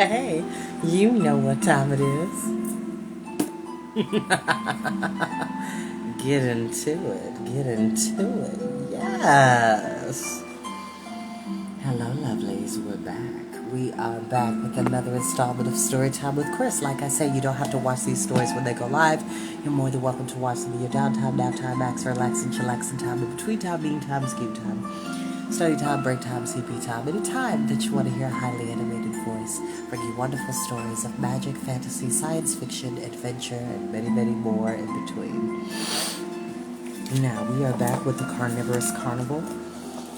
Hey, you know what time it is. Get into it. Get into it. Yes. Hello, lovelies. We're back. We are back with another installment of Storytime with Chris. Like I say, you don't have to watch these stories when they go live. You're more than welcome to watch them in your downtime, nap time, max, relax, and chillaxing time, in between time, mean time, skew time, study time, break time, CP time, any time that you want to hear a highly animated voice bring you wonderful stories of magic, fantasy, science fiction, adventure, and many, many more in between. Now, we are back with the Carnivorous Carnival.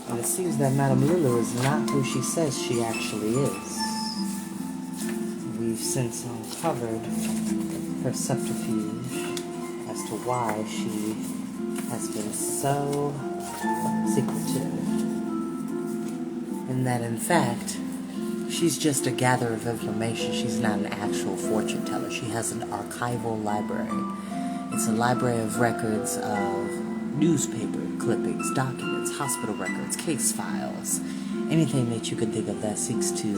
And it seems that Madame Lulu is not who she says she actually is. We've since uncovered her subterfuge as to why she has been so secretive. And that, in fact, she's just a gatherer of information. She's not an actual fortune teller. She has an archival library. It's a library of records of newspaper clippings, documents, hospital records, case files, anything that you could think of that seeks to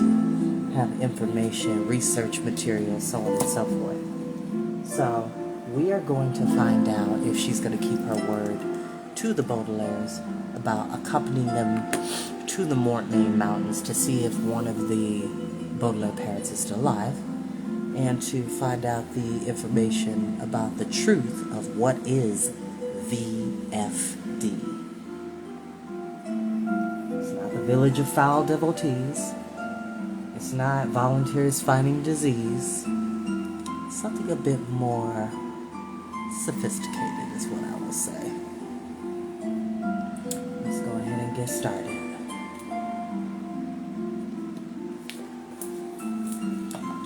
have information, research material, so on and so forth. So we are going to find out if she's going to keep her word to the Baudelaires about accompanying them to the Mortmain Mountains to see if one of the Baudelaire parents is still alive, and to find out the information about the truth of what is VFD. It's not the Village of Foul Devotees. It's not Volunteers Fighting Disease. It's something a bit more sophisticated is what I will say. Let's go ahead and get started.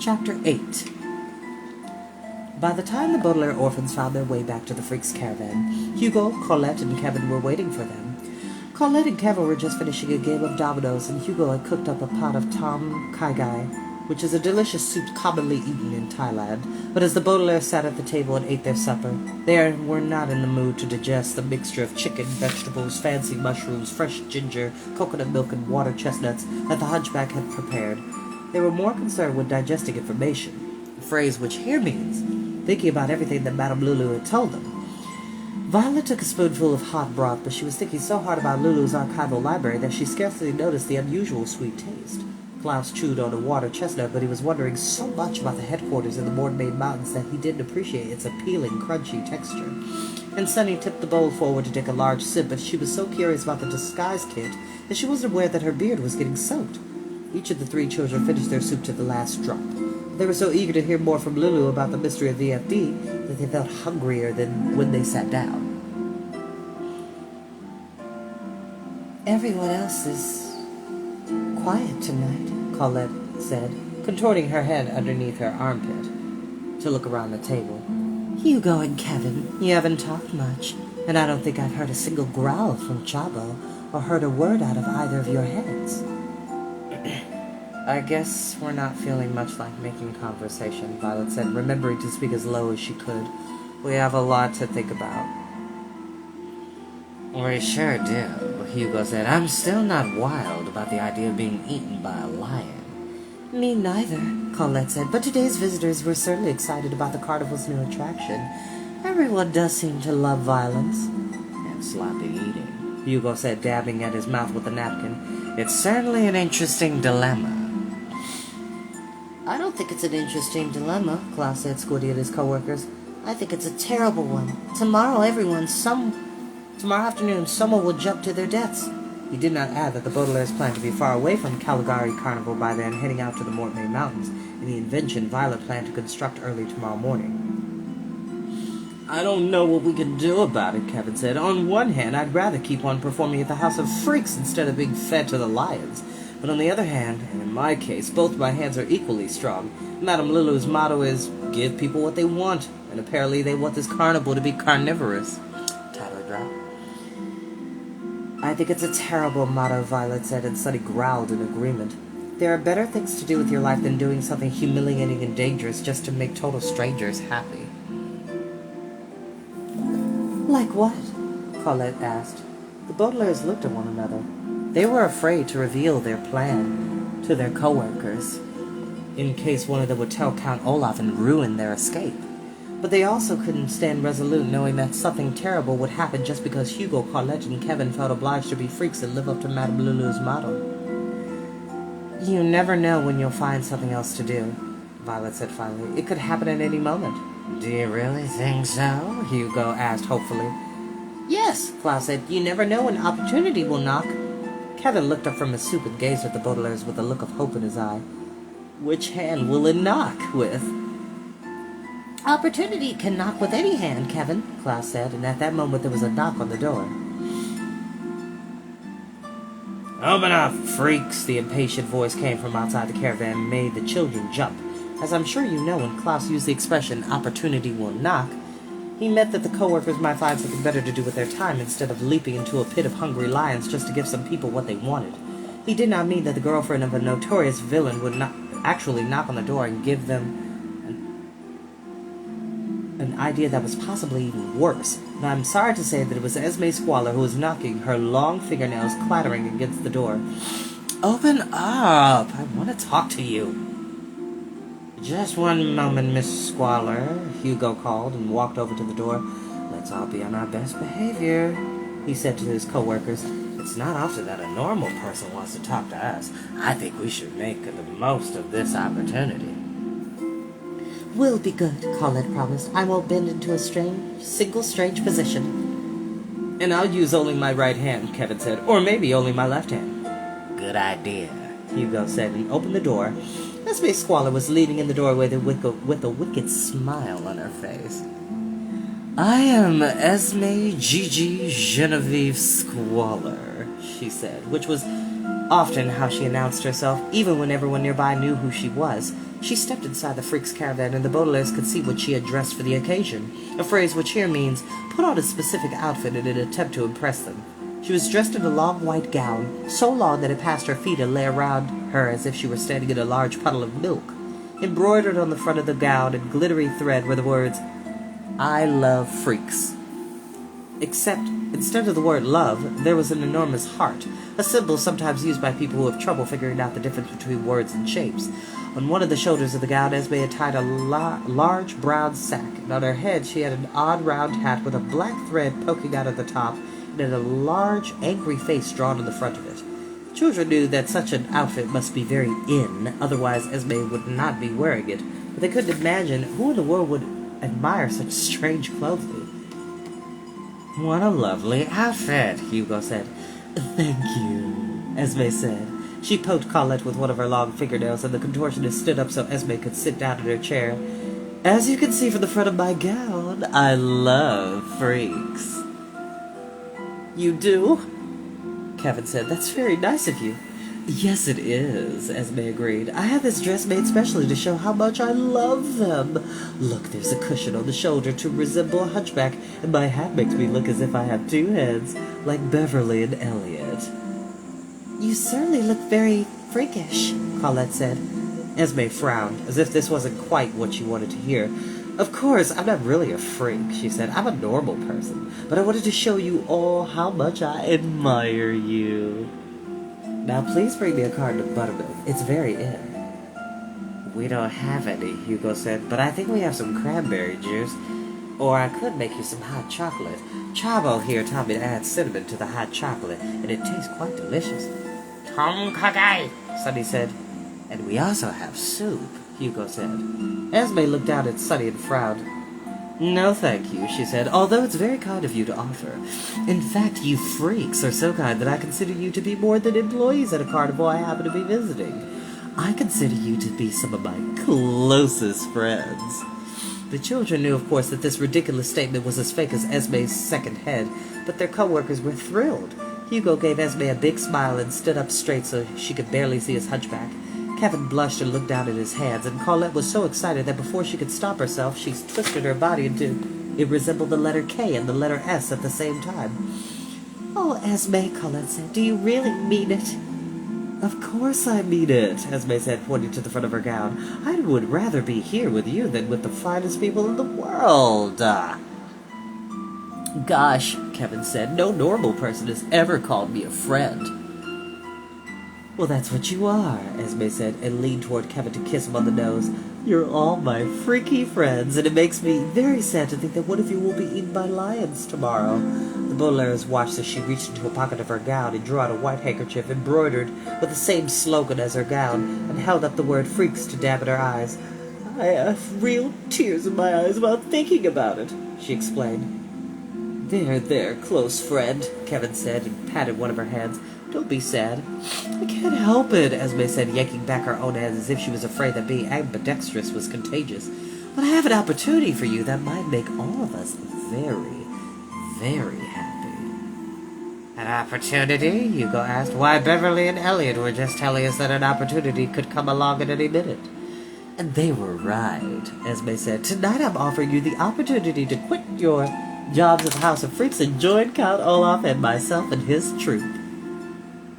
Chapter 8. By the time the Baudelaire orphans found their way back to the Freaks' caravan, Hugo, Colette, and Kevin were waiting for them. Colette and Kevin were just finishing a game of dominoes, and Hugo had cooked up a pot of tom kai gai, which is a delicious soup commonly eaten in Thailand. But as the Baudelaires sat at the table and ate their supper, they were not in the mood to digest the mixture of chicken, vegetables, fancy mushrooms, fresh ginger, coconut milk, and water chestnuts that the hunchback had prepared. They were more concerned with digesting information, a phrase which here means thinking about everything that Madame Lulu had told them. Violet took a spoonful of hot broth, but she was thinking so hard about Lulu's archival library that she scarcely noticed the unusual sweet taste. Klaus chewed on a water chestnut, but he was wondering so much about the headquarters in the Mortmain Mountains that he didn't appreciate its appealing, crunchy texture. And Sunny tipped the bowl forward to take a large sip, but she was so curious about the disguise kit that she wasn't aware that her beard was getting soaked. Each of the three children finished their soup to the last drop. They were so eager to hear more from Lulu about the mystery of VFD that they felt hungrier than when they sat down. Everyone else is quiet tonight, Colette said, contorting her head underneath her armpit to look around the table. Hugo and Kevin, you haven't talked much, and I don't think I've heard a single growl from Chabo or heard a word out of either of your heads. I guess we're not feeling much like making conversation, Violet said, remembering to speak as low as she could. We have a lot to think about. We sure do, Hugo said. I'm still not wild about the idea of being eaten by a lion. Me neither, Colette said, but today's visitors were certainly excited about the carnival's new attraction. Everyone does seem to love violence. And sloppy eating, Hugo said, dabbing at his mouth with a napkin. It's certainly an interesting dilemma. I don't think it's an interesting dilemma, Klaus said, squinting at his co-workers. I think it's a terrible one. Tomorrow afternoon, someone will jump to their deaths. He did not add that the Baudelaires planned to be far away from Caligari Carnival by then, heading out to the Mortmain Mountains, in the invention Violet planned to construct early tomorrow morning. I don't know what we can do about it, Kevin said. On one hand, I'd rather keep on performing at the House of Freaks instead of being fed to the lions. But on the other hand, and in my case, both my hands are equally strong. Madame Lulu's motto is, give people what they want, and apparently they want this carnival to be carnivorous. Tyler dropped. I think it's a terrible motto, Violet said, and Sunny growled in agreement. There are better things to do with your life than doing something humiliating and dangerous just to make total strangers happy. Like what? Colette asked. The Baudelaires looked at one another. They were afraid to reveal their plan to their co-workers. in case one of them would tell Count Olaf and ruin their escape. But they also couldn't stand resolute knowing that something terrible would happen just because Hugo, Colette, and Kevin felt obliged to be freaks and live up to Madame Lulu's motto. You never know when you'll find something else to do, Violet said finally. It could happen at any moment. Do you really think so? Hugo asked hopefully. Yes, Klaus said. You never know when opportunity will knock. Kevin looked up from his soup and gazed at the Baudelaires with a look of hope in his eye. Which hand will it knock with? Opportunity can knock with any hand, Kevin, Klaus said, and at that moment there was a knock on the door. Open up, freaks! The impatient voice came from outside the caravan and made the children jump. As I'm sure you know, when Klaus used the expression, opportunity will knock, he meant that the co-workers might find something better to do with their time instead of leaping into a pit of hungry lions just to give some people what they wanted. He did not mean that the girlfriend of a notorious villain would not actually knock on the door and give them an idea that was possibly even worse. And I'm sorry to say that it was Esme Squalor who was knocking, her long fingernails clattering against the door. Open up! I want to talk to you. Just one moment, Miss Squalor, Hugo called and walked over to the door. Let's all be on our best behavior, he said to his co-workers. It's not often that a normal person wants to talk to us. I think we should make the most of this opportunity. We'll be good, Colette promised. I won't bend into a single strange position. And I'll use only my right hand, Kevin said, or maybe only my left hand. Good idea, Hugo said, and opened the door. Esme Squalor was leaning in the doorway with a wicked smile on her face. I am Esme Gigi Genevieve Squalor, she said, which was often how she announced herself, even when everyone nearby knew who she was. She stepped inside the freak's caravan, and the Baudelaires could see what she had dressed for the occasion, a phrase which here means put on a specific outfit in an attempt to impress them. She was dressed in a long white gown, so long that it passed her feet and lay around her as if she were standing in a large puddle of milk. Embroidered on the front of the gown in glittery thread were the words, I love freaks. Except, instead of the word love, there was an enormous heart, a symbol sometimes used by people who have trouble figuring out the difference between words and shapes. On one of the shoulders of the gown, Esme had tied a large brown sack, and on her head she had an odd round hat with a black thread poking out at the top, and a large, angry face drawn on the front of it. Children knew that such an outfit must be very in, otherwise Esme would not be wearing it, but they couldn't imagine who in the world would admire such strange clothing. What a lovely outfit, Hugo said. Thank you, Esme said. She poked Colette with one of her long fingernails, and the contortionist stood up so Esme could sit down in her chair. As you can see from the front of my gown, I love freaks. You do? Kevin said. That's very nice of you. Yes, it is, Esme agreed. I had this dress made specially to show how much I love them. Look, there's a cushion on the shoulder to resemble a hunchback, and my hat makes me look as if I have two heads, like Beverly and Elliot. You certainly look very freakish, Colette said. Esme frowned, as if this wasn't quite what she wanted to hear. Of course, I'm not really a freak, she said. I'm a normal person, but I wanted to show you all how much I admire you. Now please bring me a carton of buttermilk. It's very in. We don't have any, Hugo said, but I think we have some cranberry juice. Or I could make you some hot chocolate. Chavo here taught me to add cinnamon to the hot chocolate, and it tastes quite delicious. Tom Kagai, Sunny said. And we also have soup, Hugo said. Esme looked down at Sunny and frowned. No, thank you, she said, although it's very kind of you to offer. In fact, you freaks are so kind that I consider you to be more than employees at a carnival I happen to be visiting. I consider you to be some of my closest friends. The children knew, of course, that this ridiculous statement was as fake as Esme's second head, but their co-workers were thrilled. Hugo gave Esme a big smile and stood up straight so she could barely see his hunchback. Kevin blushed and looked down at his hands, and Colette was so excited that before she could stop herself, she twisted her body until it resembled the letter K and the letter S at the same time. Oh, Esme, Colette said, do you really mean it? Of course I mean it, Esme said, pointing to the front of her gown. I would rather be here with you than with the finest people in the world. Gosh, Kevin said, no normal person has ever called me a friend. Well, that's what you are, Esme said, and leaned toward Kevin to kiss him on the nose. You're all my freaky friends, and it makes me very sad to think that one of you will be eaten by lions tomorrow. The Baudelaires watched as she reached into a pocket of her gown and drew out a white handkerchief embroidered with the same slogan as her gown, and held up the word freaks to dampen her eyes. I have real tears in my eyes while thinking about it, she explained. There, close friend, Kevin said, and patted one of her hands. Don't be sad. I can't help it, Esme said, yanking back her own hands as if she was afraid that being ambidextrous was contagious. But I have an opportunity for you that might make all of us very, very happy. An opportunity? Hugo asked. Why, Beverly and Elliot were just telling us that an opportunity could come along at any minute. And they were right, Esme said. Tonight I'm offering you the opportunity to quit your jobs at the House of Freaks and join Count Olaf and myself and his troupe.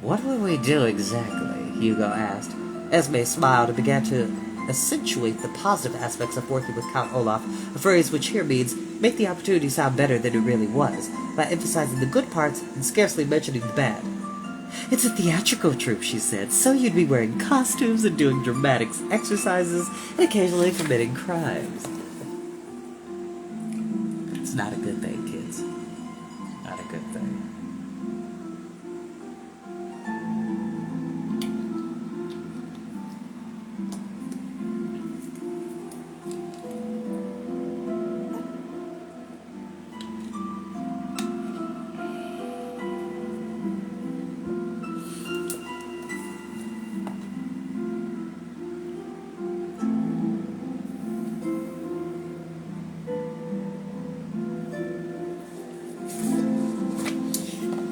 What will we do exactly? Hugo asked. Esme smiled and began to accentuate the positive aspects of working with Count Olaf, a phrase which here means make the opportunity sound better than it really was, by emphasizing the good parts and scarcely mentioning the bad. It's a theatrical troupe, she said, so you'd be wearing costumes and doing dramatic exercises and occasionally committing crimes. It's not a good thing, kids. Not a good thing.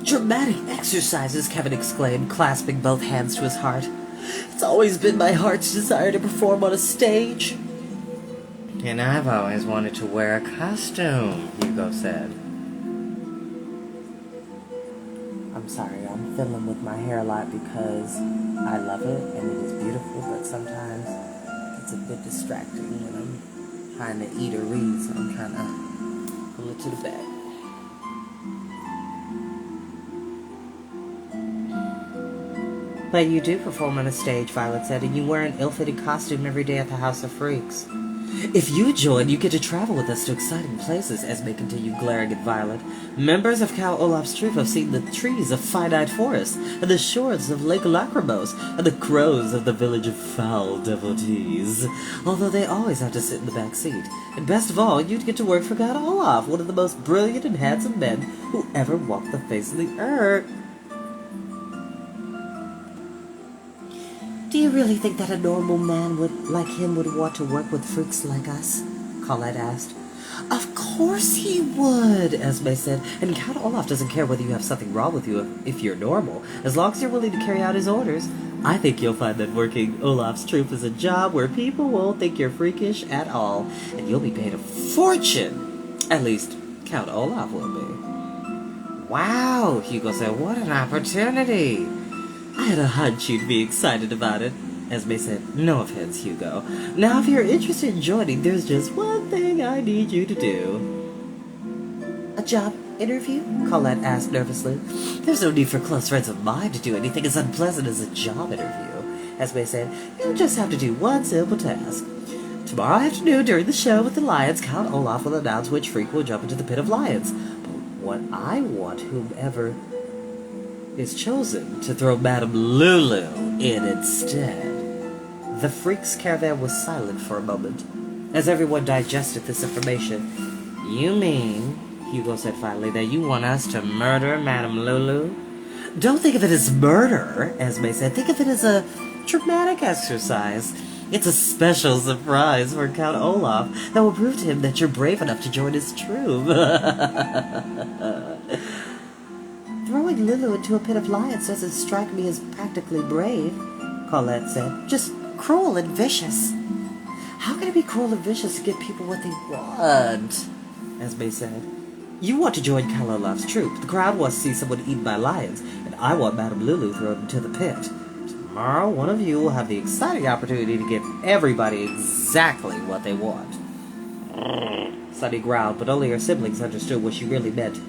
Dramatic exercises, Kevin exclaimed, clasping both hands to his heart. It's always been my heart's desire to perform on a stage. And I've always wanted to wear a costume, Hugo said. I'm sorry, I'm fiddling with my hair a lot because I love it and it is beautiful, but sometimes it's a bit distracting when I'm trying to eat or read, so I'm trying to pull it to the back. But you do perform on a stage, Violet said, and you wear an ill-fitting costume every day at the House of Freaks. If you join, you get to travel with us to exciting places, Esme continued, glaring at Violet. Members of Count Olaf's troupe have seen the trees of Finite Forest, and the shores of Lake Lachrymose, and the crows of the village of Foul Devotees, although they always have to sit in the back seat. And best of all, you'd get to work for Count Olaf, one of the most brilliant and handsome men who ever walked the face of the earth. Do you really think that a normal man like him would want to work with freaks like us? Colette asked. Of course he would, Esme said, and Count Olaf doesn't care whether you have something wrong with you if you're normal, as long as you're willing to carry out his orders. I think you'll find that working Olaf's troupe is a job where people won't think you're freakish at all, and you'll be paid a fortune. At least, Count Olaf will be. Wow, Hugo said, what an opportunity. I had a hunch you'd be excited about it, Esme said. No offense, Hugo. Now, if you're interested in joining, there's just one thing I need you to do. A job interview? Colette asked nervously. There's no need for close friends of mine to do anything as unpleasant as a job interview, Esme said. You just have to do one simple task. Tomorrow afternoon, during the show with the lions, Count Olaf will announce which freak will jump into the pit of lions. But what I want, whomever is chosen, to throw Madame Lulu in instead. The Freaks caravan was silent for a moment, as everyone digested this information. You mean, Hugo said finally, that you want us to murder Madame Lulu? Don't think of it as murder, Esme said. Think of it as a dramatic exercise. It's a special surprise for Count Olaf that will prove to him that you're brave enough to join his troupe. Throwing Lulu into a pit of lions doesn't strike me as practically brave, Colette said. Just cruel and vicious. How can it be cruel and vicious to give people what they want? Esme said. You want to join Count Olaf's troupe. The crowd wants to see someone eaten by lions, and I want Madame Lulu thrown into the pit. Tomorrow, one of you will have the exciting opportunity to give everybody exactly what they want. Sunny growled, but only her siblings understood what she really meant.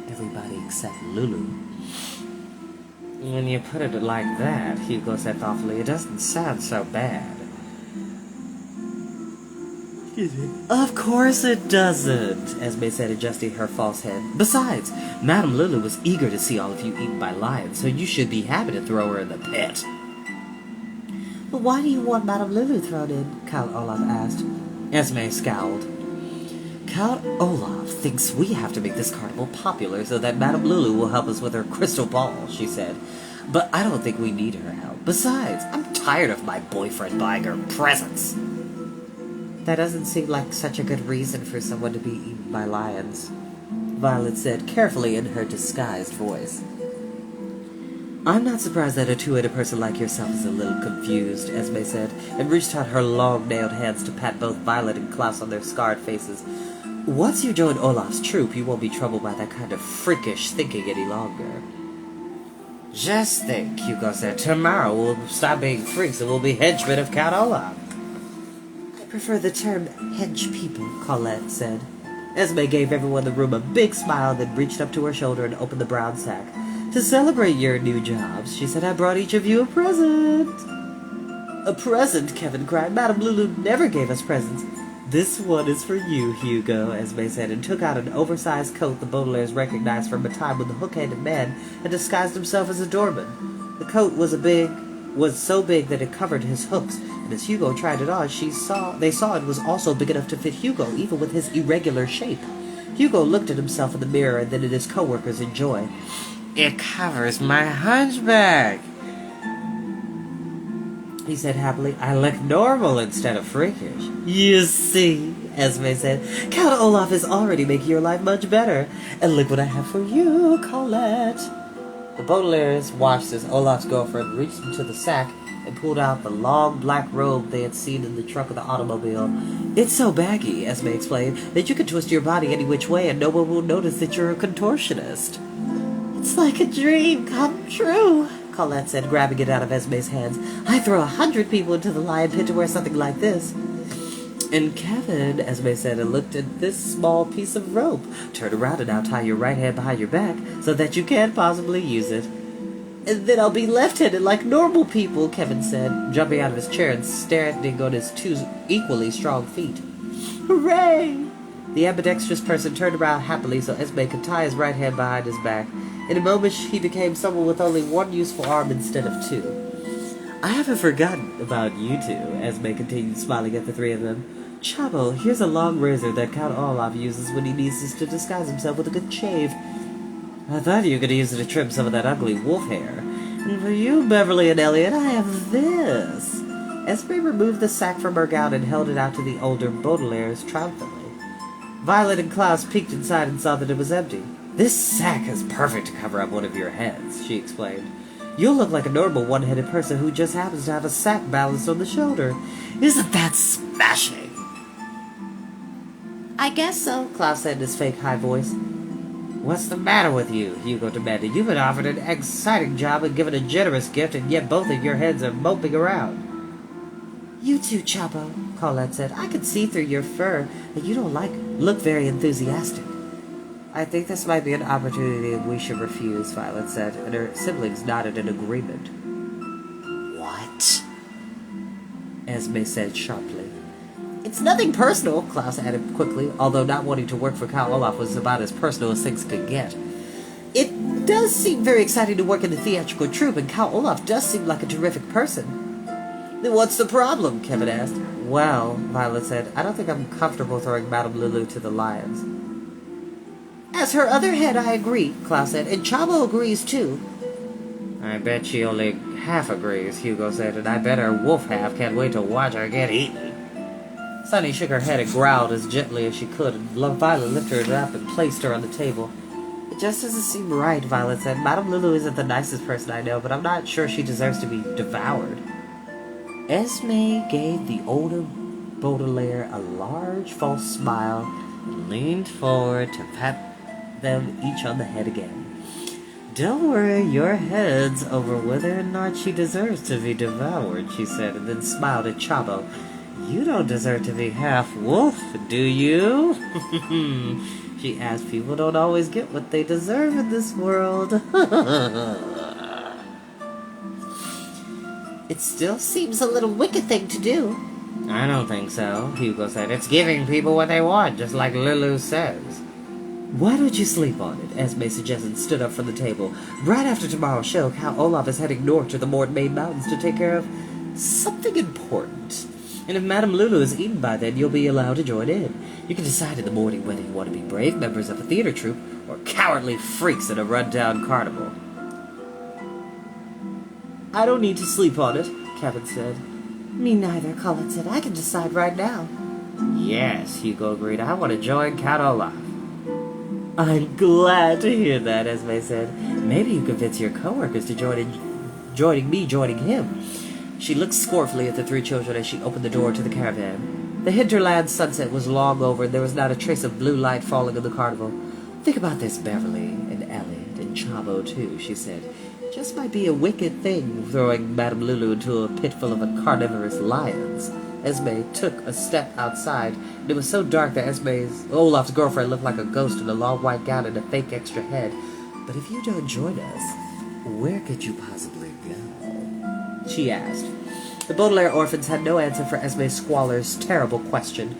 Everybody except Lulu. When you put it like that, Hugo said thoughtfully, it doesn't sound so bad. Of course it doesn't, Esme said, adjusting her false head. Besides, Madame Lulu was eager to see all of you eaten by lions, so you should be happy to throw her in the pit. But why do you want Madame Lulu thrown in? Count Olaf asked. Esme scowled. Count Olaf thinks we have to make this carnival popular so that Madame Lulu will help us with her crystal ball, she said. But I don't think we need her help. Besides, I'm tired of my boyfriend buying her presents. That doesn't seem like such a good reason for someone to be eaten by lions, Violet said carefully in her disguised voice. I'm not surprised that a two-headed person like yourself is a little confused, Esme said, and reached out her long-nailed hands to pat both Violet and Klaus on their scarred faces. Once you join Olaf's troupe, you won't be troubled by that kind of freakish thinking any longer. Just think, Hugo said, tomorrow we'll stop being freaks and we'll be henchmen of Count Olaf. I prefer the term hench people, Colette said. Esme gave everyone in the room a big smile, then reached up to her shoulder and opened the brown sack. To celebrate your new jobs, she said, I brought each of you a present. A present, Kevin cried. Madame Lulu never gave us presents. This one is for you, Hugo, Esme said, and took out an oversized coat the Baudelaires recognized from a time when the hook-handed man had disguised himself as a doorman. The coat was so big that it covered his hooks, and as Hugo tried it on, they saw it was also big enough to fit Hugo, even with his irregular shape. Hugo looked at himself in the mirror and then at his co-workers in joy. It covers my hunchback, he said happily. I look normal instead of freakish. You see, Esme said, Count Olaf is already making your life much better. And look what I have for you, Colette. The Baudelaires watched as Olaf's girlfriend reached into the sack and pulled out the long black robe they had seen in the trunk of the automobile. It's so baggy, Esme explained, that you can twist your body any which way and no one will notice that you're a contortionist. It's like a dream come true, Colette said, grabbing it out of Esme's hands. I throw 100 people into the lion pit to wear something like this. And Kevin, Esme said, and looked at this small piece of rope. Turn around and now tie your right hand behind your back so that you can't possibly use it. And then I'll be left-handed like normal people, Kevin said, jumping out of his chair and standing on his two equally strong feet. Hooray! The ambidextrous person turned around happily so Esme could tie his right hand behind his back. In a moment, he became someone with only one useful arm instead of two. I haven't forgotten about you two, Esme continued, smiling at the three of them. Chabo, here's a long razor that Count Olaf uses when he needs to disguise himself with a good shave. I thought you could use it to trim some of that ugly wolf hair. And for you, Beverly and Elliot, I have this. Esme removed the sack from her gown and held it out to the older Baudelaires triumphantly. Violet and Klaus peeked inside and saw that it was empty. This sack is perfect to cover up one of your heads, she explained. You'll look like a normal one-headed person who just happens to have a sack balanced on the shoulder. Isn't that smashing? I guess so, Klaus said in his fake high voice. What's the matter with you? Hugo demanded. You've been offered an exciting job and given a generous gift, and yet both of your heads are moping around. You too, Chapo, Colette said. I can see through your fur, and you don't look very enthusiastic. I think this might be an opportunity we should refuse, Violet said, and her siblings nodded in agreement. What? Esme said sharply. It's nothing personal, Klaus added quickly, although not wanting to work for Count Olaf was about as personal as things could get. It does seem very exciting to work in the theatrical troupe, and Count Olaf does seem like a terrific person. Then what's the problem? Kevin asked. Well, Violet said, I don't think I'm comfortable throwing Madame Lulu to the lions. As her other head, I agree, Klaus said, and Chabo agrees too. I bet she only half agrees, Hugo said, and I bet her wolf half can't wait to watch her get eaten. Sunny shook her head and growled as gently as she could, and Violet lifted her up and placed her on the table. It just doesn't seem right, Violet said. Madame Lulu isn't the nicest person I know, but I'm not sure she deserves to be devoured. Esme gave the older Baudelaire a large false smile and leaned forward to pat them each on the head again. Don't worry your heads over whether or not she deserves to be devoured, she said, and then smiled at Chabo. You don't deserve to be half wolf, do you? She asked. People don't always get what they deserve in this world. It still seems a little wicked thing to do. I don't think so, Hugo said. It's giving people what they want, just like Lulu says. Why don't you sleep on it? Esme suggested and stood up from the table. Right after tomorrow's show, Count Olaf is heading north to the Mortmain Mountains to take care of something important. And if Madame Lulu is eaten by then, you'll be allowed to join in. You can decide in the morning whether you want to be brave members of a theater troupe or cowardly freaks in a run-down carnival. I don't need to sleep on it, Kevin said. Me neither, Colette said. I can decide right now. Yes, Hugo agreed. I want to join Count Olaf. I'm glad to hear that, Esme said. Maybe you convince your coworkers to joining him. She looked scornfully at the three children as she opened the door to the caravan. The hinterland sunset was long over, and there was not a trace of blue light falling on the carnival. Think about this, Beverly, and Elliot, and Chavo, too, she said. Just might be a wicked thing, throwing Madame Lulu into a pit full of carnivorous lions. Esme took a step outside, and it was so dark that Olaf's girlfriend looked like a ghost in a long white gown and a fake extra head. But if you don't join us, where could you possibly go? She asked. The Baudelaire orphans had no answer for Esme Squaller's terrible question,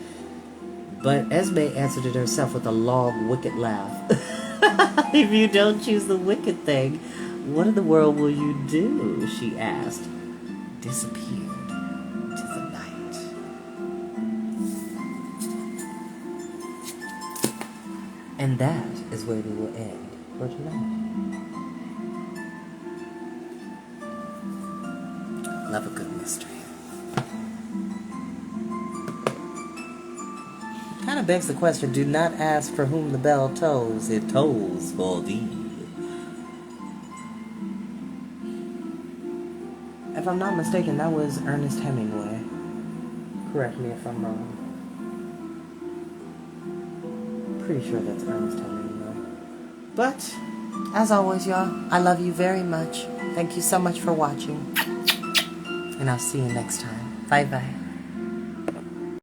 but Esme answered it herself with a long, wicked laugh. If you don't choose the wicked thing, what in the world will you do? She asked. Disappeared into the night. And that is where we will end for tonight. Love a good mystery. Kind of begs the question, do not ask for whom the bell tolls. It tolls for thee. If I'm not mistaken, that was Ernest Hemingway. Correct me if I'm wrong. Pretty sure that's Ernest Hemingway. But, as always, y'all, I love you very much. Thank you so much for watching. And I'll see you next time. Bye-bye.